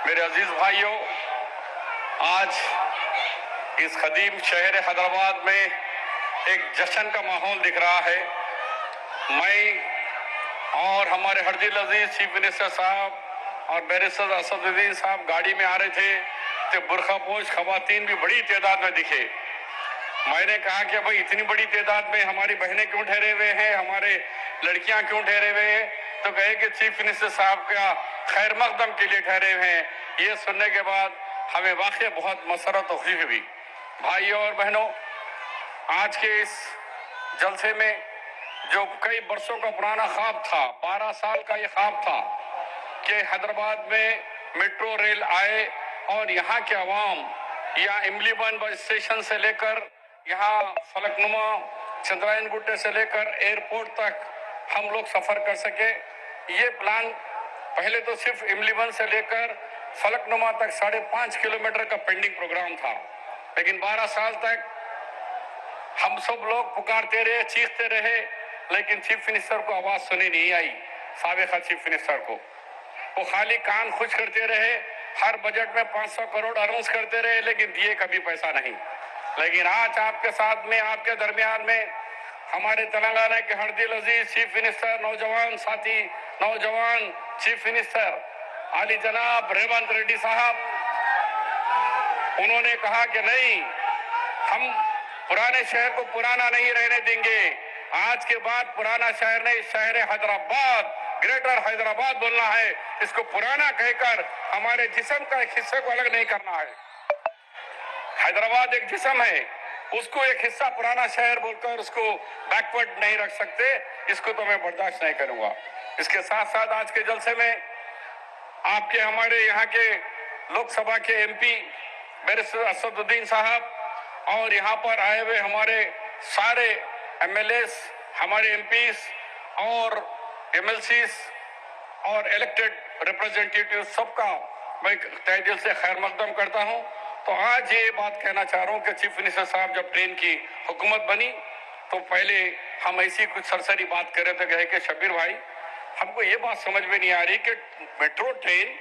मेरे अजीज भाइयों, आज इस कदीम शहर हैदराबाद में एक जश्न का माहौल दिख रहा है। मैं और हमारे हरदिल अजीज चीफ मिनिस्टर साहब और बैरिस्टर असदुद्दीन साहब गाड़ी में आ रहे थे तो बुरखापोश खवातीन भी बड़ी तादाद में दिखे। मैंने कहा कि भाई इतनी बड़ी तादाद में हमारी बहनें क्यों ठहरे हुए हैं, हमारे लड़कियां क्यों ठहरे हुए हैं? तो कहे कि चीफ मिनिस्टर साहब का खैर मकदम के लिए ठहरे हुए हैं। ये सुनने के बाद हमें वाकई बहुत मसरत और खुशी हुई। भाइयों और बहनों, आज के इस जलसे में जो कई बरसों का पुराना ख्वाब था, 12 साल का ये ख्वाब था कि हैदराबाद में मेट्रो रेल आए और यहाँ के अवाम या इमलीबन बस स्टेशन से लेकर यहाँ फलकनुमा चंद्रायन गुट्टे से लेकर एयरपोर्ट तक हम लोग सफर कर सके। ये प्लान पहले तो सिर्फ इमलीबन से लेकर फलकनुमा तक 5.5 किलोमीटर का पेंडिंग प्रोग्राम था, लेकिन 12 साल तक हम सब लोग पुकारते रहे, चीखते रहे, लेकिन चीफ मिनिस्टर को आवाज सुनी नहीं आई। साबिका चीफ मिनिस्टर को वो खाली कान खुश करते रहे, हर बजट में 500 करोड़ अनाउंस करते रहे, लेकिन दिए कभी पैसा नहीं। लेकिन आज आपके साथ में, आपके दरमियान में हमारे तेलंगाना के हरदिल अजीज चीफ मिनिस्टर, नौजवान साथी, नौजवान चीफ मिनिस्टर आली जनाब रेवंत रेड्डी साहब, उन्होंने कहा कि नहीं, हम पुराने शहर को पुराना नहीं रहने देंगे। आज के बाद पुराना शहर नहीं, शहर हैदराबाद, ग्रेटर हैदराबाद बोलना है। इसको पुराना कहकर हमारे जिस्म का एक हिस्से को अलग नहीं करना है। हैदराबाद एक जिस्म है, उसको एक हिस्सा पुराना शहर बोलकर उसको बैकवर्ड नहीं रख सकते। इसको तो मैं बर्दाश्त नहीं करूंगा। इसके साथ साथ आज के जलसे में आपके हमारे यहाँ के लोकसभा के एमपी बैरिस्टर असदुद्दीन साहब और यहाँ पर आए हुए हमारे सारे एमएलएस, हमारे एमपीस और एमएलसीस और इलेक्टेड रिप्रेजेंटेटिव सबका मैं तहे दिल से खैर मकदम करता हूं। तो आज ये बात कहना चाह रहा हूं कि चीफ मिनिस्टर साहब जब ट्रेन की हुकूमत बनी तो पहले हम ऐसी कुछ सरसरी बात कर रहे थे, कहे कि शब्बीर भाई, हमको ये बात समझ में नहीं आ रही कि मेट्रो ट्रेन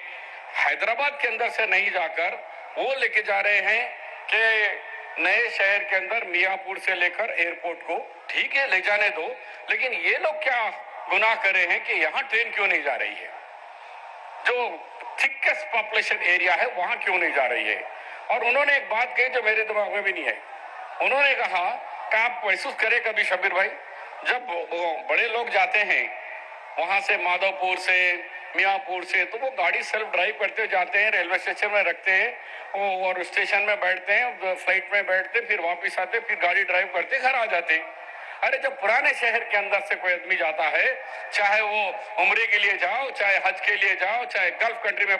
हैदराबाद के अंदर से नहीं जाकर वो लेके जा रहे हैं कि नए शहर के अंदर मियापुर से लेकर एयरपोर्ट को। ठीक है, ले जाने दो, लेकिन ये लोग क्या गुनाह कर रहे हैं कि यहाँ ट्रेन क्यों नहीं जा रही है? जो थिकेस्ट पॉपुलेशन एरिया है वहां क्यों नहीं जा रही है? और उन्होंने एक बात कही जो मेरे दिमाग में भी नहीं है। उन्होंने कहा कि आप महसूस करें कभी शब्बीर भाई, जब बड़े लोग जाते हैं वहां से, माधवपुर से, मियापुर से, तो वो गाड़ी सेल्फ ड्राइव करते जाते हैं, रेलवे स्टेशन में रखते हैं और स्टेशन में बैठते हैं, फ्लाइट में बैठते, फिर वापस आते, फिर गाड़ी ड्राइव करते घर आ जाते हैं। अरे जब पुराने शहर के अंदर से कोई आदमी जाता है, चाहे वो उम्रे के लिए जाओ, चाहे हज के लिए जाओ, चाहे गल्फ कंट्री में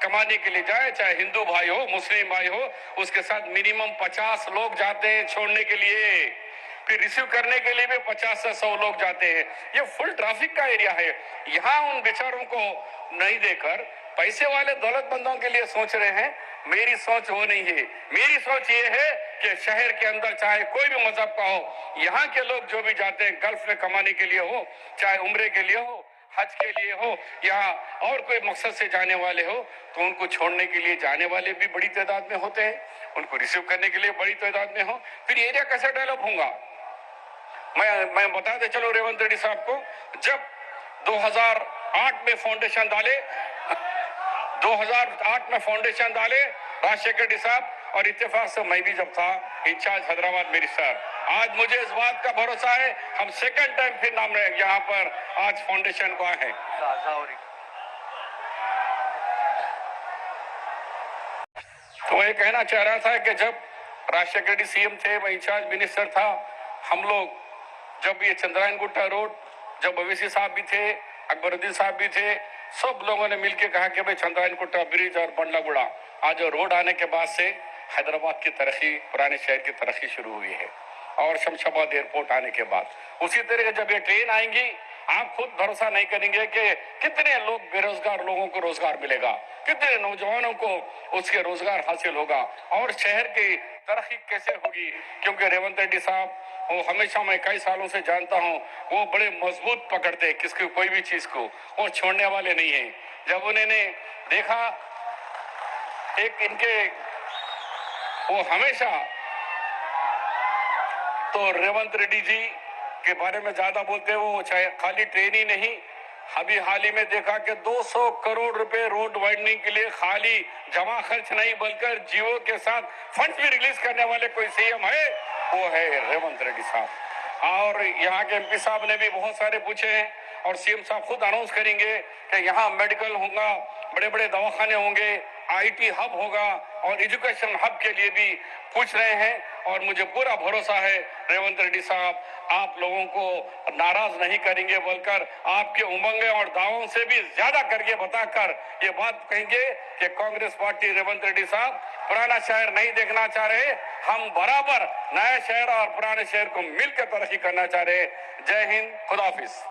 कमाने के लिए जाए, चाहे हिंदू भाई हो, मुस्लिम भाई हो, उसके साथ मिनिमम 50 लोग जाते हैं छोड़ने के लिए, फिर रिसीव करने के लिए भी 50 से 100 लोग जाते हैं। ये फुल ट्रैफिक का एरिया है। यहाँ उन बेचारों को नहीं देकर पैसे वाले दौलतमंदों के लिए सोच रहे हैं। मेरी सोच वो नहीं है। मेरी सोच ये है कि शहर के अंदर चाहे कोई भी मजहब का हो, यहाँ के लोग जो भी जाते हैं गल्फ में कमाने के लिए हो, चाहे उम्रे के लिए हो, हज के लिए हो, या और कोई मकसद से जाने वाले हो, तो उनको छोड़ने के लिए जाने वाले भी बड़ी तादाद में होते हैं, उनको रिसीव करने के लिए बड़ी तादाद में हो। फिर एरिया कैसे डेवलप होगा? मैं बता दे चलो रेवंत रेड्डी साहब को, जब 2008 में फाउंडेशन डाले, 2008 में फाउंडेशन डाले राजशेखर रेड्डी साहब, और इत्तेफाक से मैं भी जब था इंचार्ज हैदराबाद मिनिस्टर, आज मुझे इस बात का भरोसा है हम सेकंड टाइम फिर नाम यहाँ पर आज फाउंडेशन को आए हैं। तो मैं कहना चाह रहा था कि जब राजशेखर रेड्डी सीएम थे, मैं इंचार्ज मिनिस्टर था, हम लोग जब ये चंद्रायन गुट्टा रोड, जब ओवैसी साहब भी थे, अकबरुद्दीन साहब भी थे, सब लोगों ने मिलकर कहा कि भाई चंद्रायन गुट्टा ब्रिज और बंडलागुड़ा, आज रोड आने के बाद से हैदराबाद की तरक्की, पुराने शहर की तरक्की शुरू हुई है। और शमशाबाद एयरपोर्ट आने के बाद उसी तरह से जब ये ट्रेन आएंगी, आप खुद भरोसा नहीं करेंगे कि कितने लोग बेरोजगार लोगों को रोजगार मिलेगा, कितने नौजवानों को उसके रोजगार हासिल होगा, और शहर की तरक्की कैसे होगी। क्योंकि रेवंत रेड्डी साहब, वो हमेशा मैं कई सालों से जानता हूँ, वो बड़े मजबूत पकड़ते हैं किसकी कोई भी चीज को, वो छोड़ने वाले नहीं है। जब उन्होंने देखा एक इनके वो हमेशा तो रेवंत रेड्डी जी के बारे में ज्यादा बोलते हैं। वो चाहे खाली ट्रेन ही नहीं, अभी हाल ही में देखा कि 200 करोड़ रुपए रोड वाइडनिंग के लिए खाली जमा खर्च नहीं बल्कि जियो के साथ फंड भी रिलीज करने वाले कोई सीएम है, वो है रेवंत रेड्डी साहब। और यहाँ के एमपी साहब ने भी बहुत सारे पूछे हैं और सीएम साहब खुद अनाउंस करेंगे कि यहाँ मेडिकल होगा, बड़े बड़े दवाखाने होंगे, आईटी हब होगा और एजुकेशन हब के लिए भी पूछ रहे हैं। और मुझे पूरा भरोसा है रेवंत रेड्डी साहब आप लोगों को नाराज नहीं करेंगे, बल्कि आपके उमंगे और दावों से भी ज्यादा करके बताकर ये बात कहेंगे कि कांग्रेस पार्टी रेवंत रेड्डी साहब पुराना शहर नहीं देखना चाह रहे, हम बराबर नया शहर और पुराने शहर को मिलकर तरक्की करना चाह रहे। जय हिंद, खुदा हाफिज।